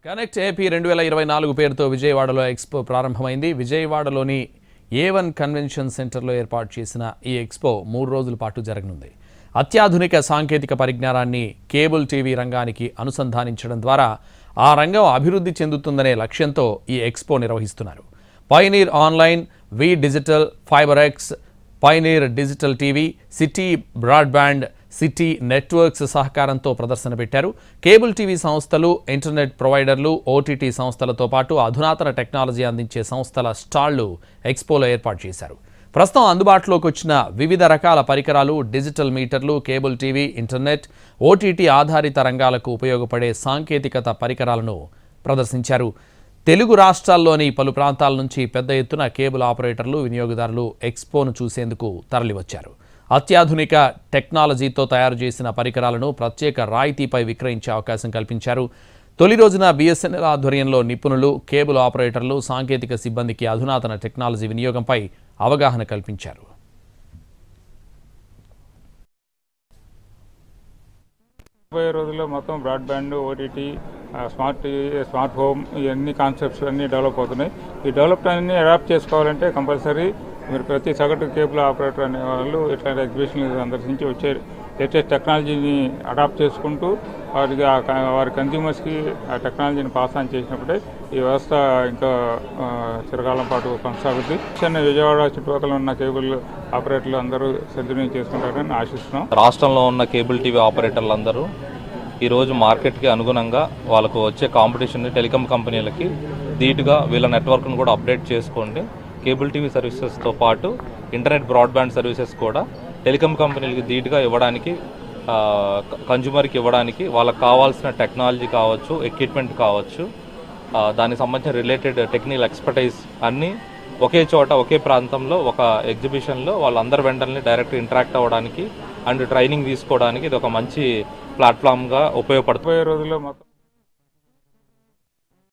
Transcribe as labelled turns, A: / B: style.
A: Connect AP 2024 పేరుతో విజయవాడలో expo ప్రారంభమైంది. విజయవాడలోని A1 కన్వెన్షన్ సెంటర్లో ఏర్పాటు చేసిన ఈ ఎక్స్పో 3 రోజుల పాటు జరగనుంది. అత్యాధునిక సాంకేతిక పరిజ్ఞానాన్ని కేబుల్ టీవీ రంగానికి అనుసంధానించడం ద్వారా ఆ రంగం అభివృద్ధి చెందుతుందనే లక్ష్యంతో ఈ ఎక్స్పో నిర్వహిస్తున్నారు. Pioneer online, V digital, fibre X, Pioneer digital TV, city broadband, city networks సహకారంతో ప్రదర్శన పెట్టారు. కేబుల్ టీవీ సంస్థలు, ఇంటర్నెట్ ప్రొవైడర్లు, ఓటీటీ సంస్థలతో పాటు అధునాతన టెక్నాలజీ అందించే సంస్థల స్టాళ్లు ఎక్స్పోలో ఏర్పాటు చేశారు. ప్రస్తుతం అందుబాటులోకి వచ్చిన వివిధ రకాల పరికరాలు, డిజిటల్ మీటర్లు, కేబుల్ టీవీ, ఇంటర్నెట్, ఓటీటీ ఆధారిత రంగాలకు ఉపయోగపడే సాంకేతికత పరికరాలను ప్రదర్శించారు. తెలుగు రాష్ట్రాల్లోని పలు ప్రాంతాల నుంచి పెద్ద ఎత్తున కేబుల్ ఆపరేటర్లు, వినియోగదారులు ఎక్స్పోను చూసేందుకు తరలివచ్చారు. అత్యాధునిక టెక్నాలజీతో తయారు చేసిన పరికరాలను ప్రత్యేక రాయితీపై విక్రయించే అవకాశం కల్పించారు. తొలి రోజున BSNL ఆధ్వర్యంలో నిపుణులు, కేబుల్ ఆపరేటర్లు, సాంకేతిక సిబ్బందికి అధునాతన టెక్నాలజీ వినియోగంపై అవగాహన కల్పించారు.
B: రోజుల్లో మొత్తం broadband, OTT, smart TV, smart home, ఇవన్నీ కాన్సెప్ట్స్ అన్నీ డెవలప్ అవుతున్నాయి. ఈ డెవలప్ అన్నీ అడాప్ట్ చేసుకోవాలంటే కంపల్సరీ మీరు ప్రతి సగటు కేబుల్ ఆపరేటర్ అనే వాళ్ళు ఇట్లాంటి ఎగ్జిబిషన్ సందర్శించి వచ్చే లేటెస్ట్ టెక్నాలజీని అడాప్ట్ చేసుకుంటూ వారి కన్జ్యూమర్స్కి ఆ టెక్నాలజీని పాస్ ఆన్ చేసినప్పుడే ఈ వ్యవస్థ ఇంకా చిరకాలం పాటు కొనసాగుతుంది. విజయవాడ చుట్టుపక్కల ఉన్న కేబుల్ ఆపరేటర్లు అందరూ సద్వినియోగం చేసుకుంటారని ఆశిస్తున్నాం.
C: రాష్ట్రంలో ఉన్న కేబుల్ టీవీ ఆపరేటర్లు అందరూ ఈరోజు మార్కెట్కి అనుగుణంగా వాళ్ళకు వచ్చే కాంపిటీషన్ టెలికాం కంపెనీలకి ధీటుగా వీళ్ళ నెట్వర్క్ను కూడా అప్డేట్ చేసుకోండి. కేబుల్ టీవీ సర్వీసెస్తో పాటు ఇంటర్నెట్ బ్రాడ్బ్యాండ్ సర్వీసెస్ కూడా టెలికాం కంపెనీలకి ధీటుగా ఇవ్వడానికి, కన్జ్యూమర్కి ఇవ్వడానికి వాళ్ళకి కావాల్సిన టెక్నాలజీ కావచ్చు, ఎక్విప్మెంట్ కావచ్చు, దానికి సంబంధించిన రిలేటెడ్ టెక్నికల్ ఎక్స్పర్టైజ్ అన్నీ ఒకే చోట, ఒకే ప్రాంతంలో ఒక ఎగ్జిబిషన్లో వాళ్ళందరి వెంటనే డైరెక్ట్ ఇంటరాక్ట్ అవ్వడానికి అండ్ ట్రైనింగ్ తీసుకోవడానికి ఇది ఒక మంచి ప్లాట్ఫామ్గా ఉపయోగపడుతుంది.
B: రోజుల్లో మొత్తం